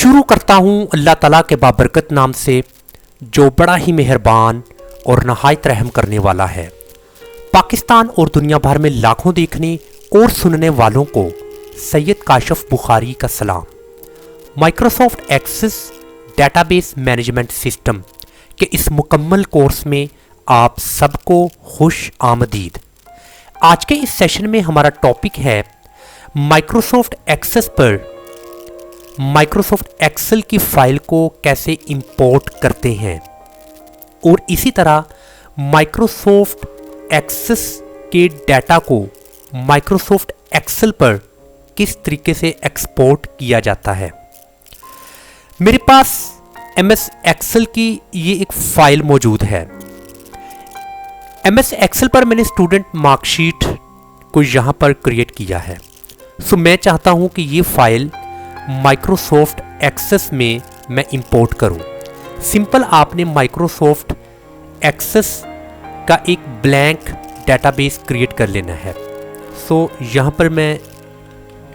शुरू करता हूँ अल्लाह ताला के बाबरकत नाम से, जो बड़ा ही मेहरबान और नहायत रहम करने वाला है। पाकिस्तान और दुनिया भर में लाखों देखने और सुनने वालों को सैयद काशिफ बुखारी का सलाम। Microsoft Access database management system के इस मुकम्मल कोर्स में आप सबको खुश आमदीद। आज के इस सेशन में हमारा टॉपिक है माइक्रोसॉफ्ट एक्सेस पर माइक्रोसॉफ्ट एक्सेल की फाइल को कैसे इंपोर्ट करते हैं और इसी तरह माइक्रोसॉफ्ट एक्सेस के डाटा को माइक्रोसॉफ्ट एक्सेल पर किस तरीके से एक्सपोर्ट किया जाता है। मेरे पास एमएस एक्सेल की ये एक फाइल मौजूद है। एमएस एक्सेल पर मैंने स्टूडेंट मार्कशीट को यहाँ पर क्रिएट किया है। सो मैं चाहता हूँ कि ये फाइल माइक्रोसॉफ्ट एक्सेस में मैं इंपोर्ट करूँ। सिंपल आपने माइक्रोसॉफ्ट एक्सेस का एक ब्लैंक डेटाबेस क्रिएट कर लेना है। सो यहाँ पर मैं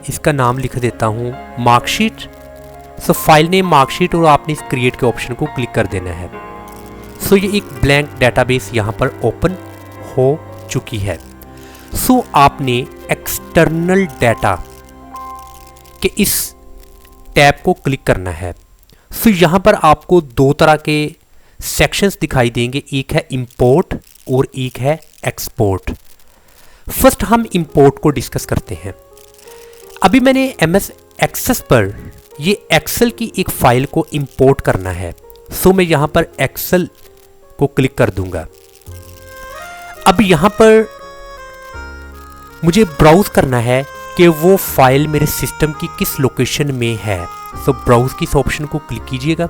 इसका नाम लिख देता हूँ मार्कशीट। सो फाइल नेम मार्कशीट और आपने इस क्रिएट के ऑप्शन को क्लिक कर देना है। सो ये एक ब्लैंक डेटाबेस यहाँ पर ओपन हो चुकी है। सो आपने एक्सटर्नल डाटा के इस टैब को क्लिक करना है। सो यहाँ पर आपको दो तरह के सेक्शंस दिखाई देंगे, एक है इंपोर्ट और एक है एक्सपोर्ट। फर्स्ट हम इंपोर्ट को डिस्कस करते हैं। अभी मैंने एमएस एक्सेस पर ये एक्सेल की एक फाइल को इंपोर्ट करना है। सो मैं यहाँ पर एक्सेल को क्लिक कर दूंगा। अब यहाँ पर मुझे ब्राउज करना है कि वो फाइल मेरे सिस्टम की किस लोकेशन में है। सो ब्राउज की इस ऑप्शन को क्लिक कीजिएगा।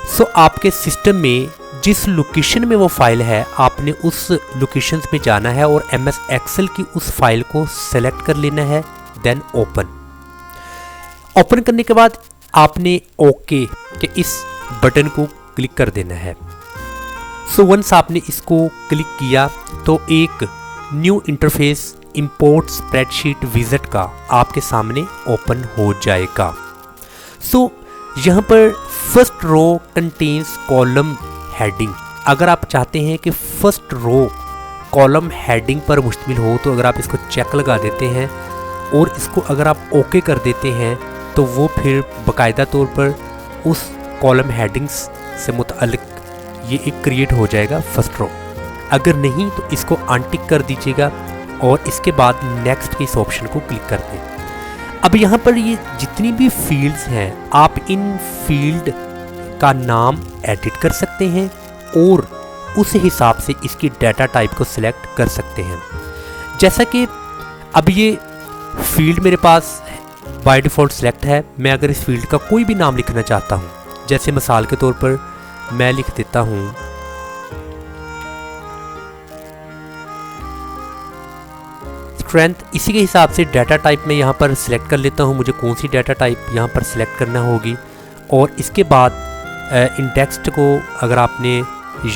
सो आपके सिस्टम में जिस लोकेशन में वो फाइल है आपने उस लोकेशन पे जाना है और एमएस एक्सेल की उस फाइल को सेलेक्ट कर लेना है। देन ओपन करने के बाद आपने ओके के इस बटन को क्लिक कर देना है। सो वंस आपने इसको क्लिक किया तो एक new interface import spreadsheet wizard का आपके सामने ओपन हो जाएगा। सो यहाँ पर first row contains column heading. अगर आप चाहते हैं कि फर्स्ट रो कॉलम हेडिंग पर मुश्तमिल हो तो अगर आप इसको चेक लगा देते हैं और इसको अगर आप ओके कर देते हैं तो वो फिर बाकायदा तौर पर उस कॉलम हेडिंग्स से मुतअल्लिक ये एक क्रिएट हो जाएगा फर्स्ट रो। अगर नहीं तो इसको अनटिक कर दीजिएगा और इसके बाद नेक्स्ट के इस ऑप्शन को क्लिक कर दें। अब यहाँ पर ये जितनी भी फील्ड्स हैं आप इन फील्ड का नाम एडिट कर सकते हैं और उस हिसाब से इसकी डाटा टाइप को सिलेक्ट कर सकते हैं। जैसा कि अब ये फील्ड मेरे पास बाय डिफ़ॉल्ट सिलेक्ट है। मैं अगर इस फील्ड का कोई भी नाम लिखना चाहता हूँ, जैसे मिसाल के तौर पर मैं लिख देता हूँ स्ट्रेंथ। इसी के हिसाब से डाटा टाइप में यहाँ पर सिलेक्ट कर लेता हूँ मुझे कौन सी डाटा टाइप यहाँ पर सिलेक्ट करना होगी। और इसके बाद इंडेक्स को अगर आपने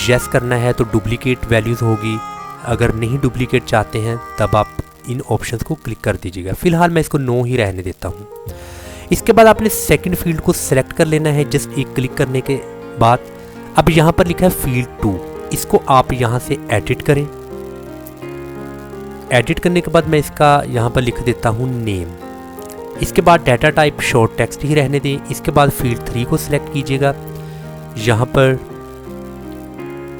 यस करना है तो डुप्लीकेट वैल्यूज़ होगी। अगर नहीं डुप्लीकेट चाहते हैं तब आप इन ऑप्शंस को क्लिक कर दीजिएगा। फिलहाल मैं इसको नो ही रहने देता हूँ। इसके बाद आपने सेकंड फील्ड को सिलेक्ट कर लेना है जस्ट एक क्लिक करने के बाद। अब यहाँ पर लिखा है फील्ड 2, इसको आप यहाँ से एडिट करें। एडिट करने के बाद मैं इसका यहाँ पर लिख देता हूँ नेम। इसके बाद डाटा टाइप शॉर्ट टेक्स्ट ही रहने दें। इसके बाद फील्ड 3 को सिलेक्ट कीजिएगा। यहाँ पर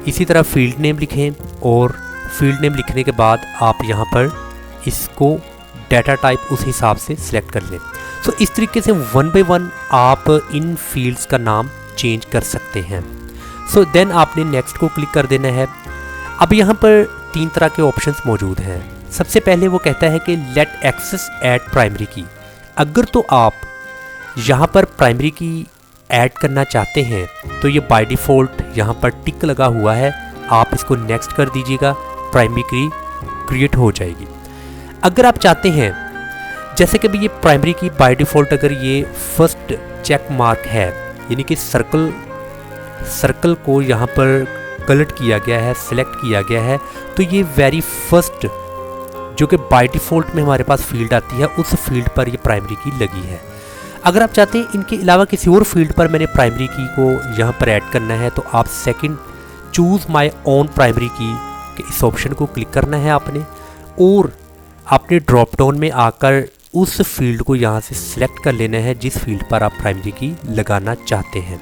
इसी तरह फील्ड नेम लिखें और फील्ड नेम लिखने के बाद आप यहाँ पर इसको डाटा टाइप उस हिसाब से सिलेक्ट कर लें। सो इस तरीके से वन बाय वन आप इन फील्ड्स का नाम चेंज कर सकते हैं। सो देन आपने नेक्स्ट को क्लिक कर देना है। अब यहाँ पर 3 तरह के ऑप्शंस मौजूद हैं। सबसे पहले वो कहता है कि लेट एक्सेस ऐड प्राइमरी की। अगर तो आप यहाँ पर प्राइमरी की ऐड करना चाहते हैं तो ये बाय डिफ़ॉल्ट यहाँ पर टिक लगा हुआ है, आप इसको नेक्स्ट कर दीजिएगा, प्राइमरी की क्रिएट हो जाएगी। अगर आप चाहते हैं जैसे कि भी ये प्राइमरी की बाय डिफ़ॉल्ट अगर ये फर्स्ट चेक मार्क है यानी कि सर्कल को यहाँ पर कलर किया गया है, सिलेक्ट किया गया है, तो ये वेरी फर्स्ट जो कि बाय डिफ़ॉल्ट में हमारे पास फील्ड आती है उस फील्ड पर ये प्राइमरी की लगी है। अगर आप चाहते हैं इनके अलावा किसी और फील्ड पर मैंने प्राइमरी की को यहाँ पर ऐड करना है तो आप second choose my own primary की के इस ऑप्शन को क्लिक करना है आपने, और आपने ड्रॉप डाउन में आकर उस फील्ड को यहाँ से सिलेक्ट कर लेना है जिस फील्ड पर आप प्राइमरी की लगाना चाहते हैं।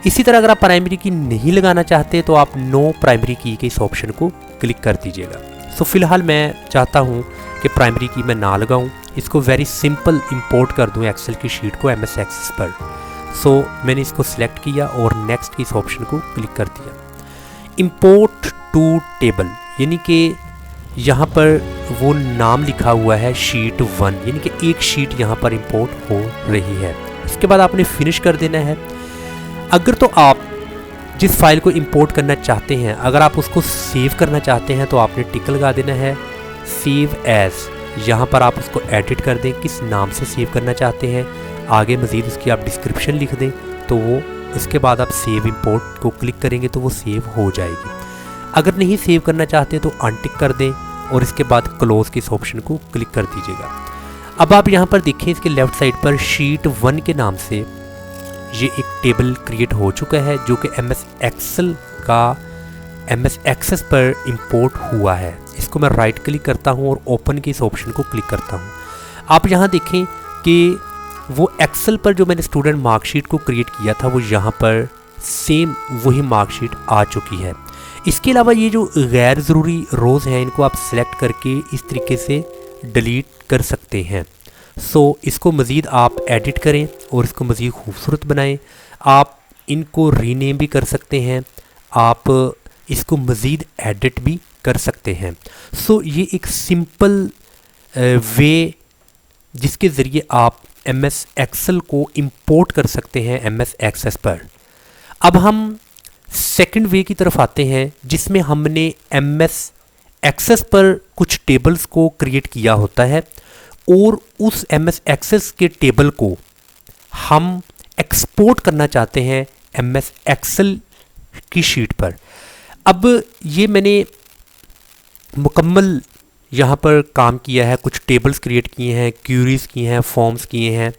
इसी तरह अगर आप प्राइमरी की नहीं लगाना चाहते तो आप नो प्राइमरी की के इस ऑप्शन को क्लिक कर दीजिएगा। सो फिलहाल मैं चाहता हूँ कि प्राइमरी की मैं ना लगाऊँ, इसको वेरी सिंपल इंपोर्ट कर दूँ एक्सेल की शीट को MS एक्सेस पर। सो मैंने इसको सिलेक्ट किया और नेक्स्ट की इस ऑप्शन को क्लिक कर दिया। इंपोर्ट टू टेबल यानी कि यहाँ पर वो नाम लिखा हुआ है शीट 1, यानी कि एक शीट यहाँ पर इंपोर्ट हो रही है। इसके बाद आपने फिनिश कर देना है। अगर तो आप जिस फाइल को इंपोर्ट करना चाहते हैं अगर आप उसको सेव करना चाहते हैं तो आपने टिक लगा देना है सेव एज। यहाँ पर आप उसको एडिट कर दें, किस नाम से सेव करना चाहते हैं, आगे मज़ीद उसकी आप डिस्क्रिप्शन लिख दें तो वो उसके बाद आप सेव इंपोर्ट को क्लिक करेंगे तो वो सेव हो जाएगी। अगर नहीं सेव करना चाहते तो अनटिक कर दें और इसके बाद क्लोज के इस ऑप्शन को क्लिक कर दीजिएगा। अब आप यहाँ पर देखें इसके लेफ्ट साइड पर शीट 1 के नाम से ये एक टेबल क्रिएट हो चुका है जो कि MS एक्सेल का MS एक्सेस पर इंपोर्ट हुआ है। इसको मैं राइट क्लिक करता हूँ और ओपन के इस ऑप्शन को क्लिक करता हूँ। आप यहाँ देखें कि वो एक्सेल पर जो मैंने स्टूडेंट मार्कशीट को क्रिएट किया था वो यहाँ पर सेम वही मार्कशीट आ चुकी है। इसके अलावा ये जो गैर ज़रूरी रोज़ हैं इनको आप सिलेक्ट करके इस तरीके से डिलीट कर सकते हैं। सो इसको मज़ीद आप एडिट करें और इसको मज़ीद खूबसूरत बनाएं। आप इनको रीनेम भी कर सकते हैं, आप इसको मज़ीद एडिट भी कर सकते हैं। सो ये एक सिंपल वे जिसके ज़रिए आप MS एक्सेल को इंपोर्ट कर सकते हैं MS एक्सेस पर। अब हम सेकंड वे की तरफ आते हैं जिसमें हमने MS एक्सेस पर कुछ टेबल्स को क्रिएट किया होता है और उस MS एक्सेस के टेबल को हम एक्सपोर्ट करना चाहते हैं MS एक्सेल की शीट पर। अब ये मैंने मुकम्मल यहाँ पर काम किया है, कुछ टेबल्स क्रिएट किए हैं, क्यूरीज की हैं, फॉर्म्स किए हैं,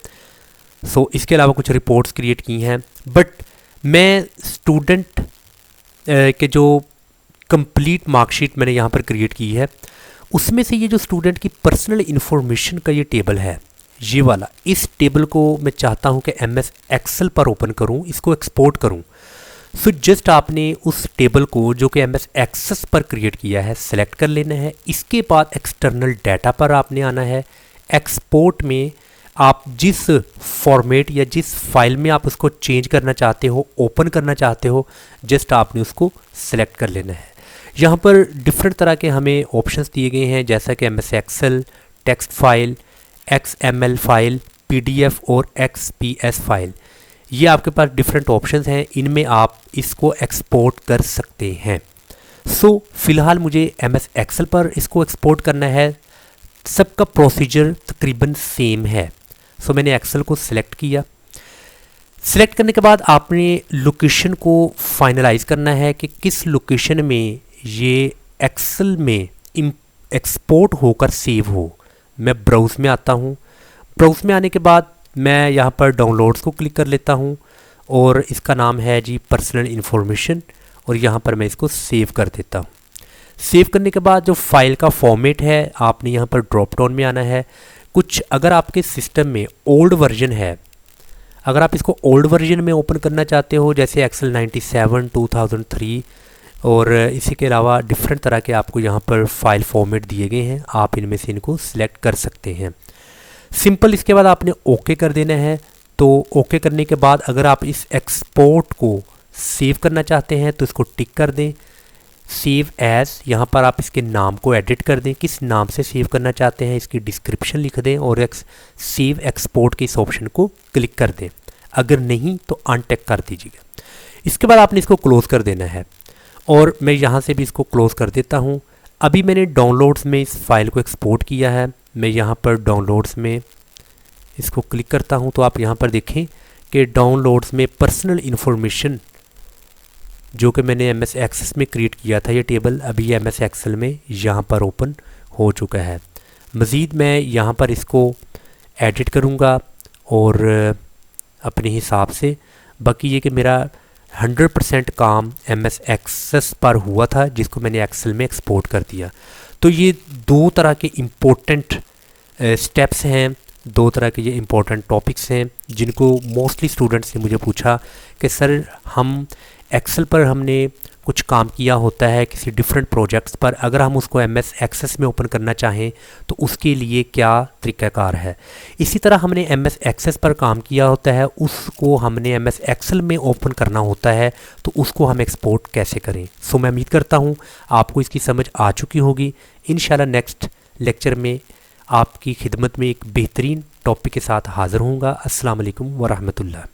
सो इसके अलावा कुछ रिपोर्ट्स क्रिएट की हैं। बट मैं स्टूडेंट के जो कंप्लीट मार्कशीट मैंने यहाँ पर क्रिएट की है उसमें से ये जो स्टूडेंट की पर्सनल इन्फॉर्मेशन का ये टेबल है ये वाला, इस टेबल को मैं चाहता हूँ कि MS एक्सेल पर ओपन करूँ, इसको एक्सपोर्ट करूँ। सो जस्ट आपने उस टेबल को जो कि MS एक्सेस पर क्रिएट किया है सेलेक्ट कर लेना है। इसके बाद एक्सटर्नल डाटा पर आपने आना है। एक्सपोर्ट में आप जिस फॉर्मेट या जिस फाइल में आप उसको चेंज करना चाहते हो, ओपन करना चाहते हो, जस्ट आपने उसको सेलेक्ट कर लेना है। यहाँ पर डिफरेंट तरह के हमें ऑप्शंस दिए गए हैं जैसा कि MS Excel, text file, XML file, PDF और XPS फाइल। ये आपके पास डिफरेंट ऑप्शंस हैं, इनमें आप इसको एक्सपोर्ट कर सकते हैं। सो फिलहाल मुझे MS एक्सेल पर इसको एक्सपोर्ट करना है। सबका प्रोसीजर तकरीबन सेम है। सो मैंने एक्सेल को सिलेक्ट किया। सिलेक्ट करने के बाद आपने लोकेशन को फाइनलाइज करना है कि किस लोकेशन में ये एक्सेल में एक्सपोर्ट होकर सेव हो। मैं ब्राउज़ में आता हूँ। ब्राउज़ में आने के बाद मैं यहाँ पर डाउनलोड्स को क्लिक कर लेता हूँ और इसका नाम है जी पर्सनल इन्फॉर्मेशन, और यहाँ पर मैं इसको सेव कर देता हूँ। सेव करने के बाद जो फाइल का फॉर्मेट है आपने यहाँ पर ड्रॉप डाउन में आना है। कुछ अगर आपके सिस्टम में ओल्ड वर्जन है, अगर आप इसको ओल्ड वर्जन में ओपन करना चाहते हो जैसे एक्सेल 97, 2003 और इसी के अलावा डिफरेंट तरह के आपको यहाँ पर फाइल फॉर्मेट दिए गए हैं, आप इनमें से इनको सिलेक्ट कर सकते हैं। सिंपल इसके बाद आपने ओके कर देना है। तो ओके करने के बाद अगर आप इस एक्सपोर्ट को सेव करना चाहते हैं तो इसको टिक कर दें, सेव एज। यहाँ पर आप इसके नाम को एडिट कर दें, किस नाम से सेव करना चाहते हैं इसकी डिस्क्रिप्शन लिख दें और सेव एक्सपोर्ट के इस ऑप्शन को क्लिक कर दें। अगर नहीं तो अनटिक कर दीजिएगा। इसके बाद आपने इसको क्लोज़ कर देना है और मैं यहाँ से भी इसको क्लोज़ कर देता हूँ। अभी मैंने डाउनलोड्स में इस फाइल को एक्सपोर्ट किया है। मैं यहाँ पर डाउनलोड्स में इसको क्लिक करता हूँ तो आप यहाँ पर देखें कि डाउनलोड्स में पर्सनल इन्फॉर्मेशन जो कि मैंने MS एक्सेस में क्रिएट किया था ये टेबल अभी MS एक्सेल में यहाँ पर ओपन हो चुका है। मज़ीद मैं यहाँ पर इसको एडिट करूँगा और अपने हिसाब से। बाकी ये कि मेरा 100% काम MS एक्सेस पर हुआ था, जिसको मैंने एक्सेल में एक्सपोर्ट कर दिया। तो ये दो तरह के इम्पोर्टेंट स्टेप्स हैं, दो तरह के ये इम्पोर्टेंट टॉपिक्स हैं जिनको मोस्टली स्टूडेंट्स ने मुझे पूछा कि सर हम एक्सेल पर हमने कुछ काम किया होता है किसी डिफरेंट प्रोजेक्ट्स पर, अगर हम उसको MS एक्सेस में ओपन करना चाहें तो उसके लिए क्या तरीक़ाकार है। इसी तरह हमने MS एक्सेस पर काम किया होता है, उसको हमने MS एक्सेल में ओपन करना होता है, तो उसको हम एक्सपोर्ट कैसे करें। सो मैं उम्मीद करता हूँ आपको इसकी समझ आ चुकी होगी। इंशाल्लाह नेक्स्ट लेक्चर में आपकी खिदमत में एक बेहतरीन टॉपिक के साथ हाज़िर होऊंगा। अस्सलाम वालेकुम व रहमतुल्लाह।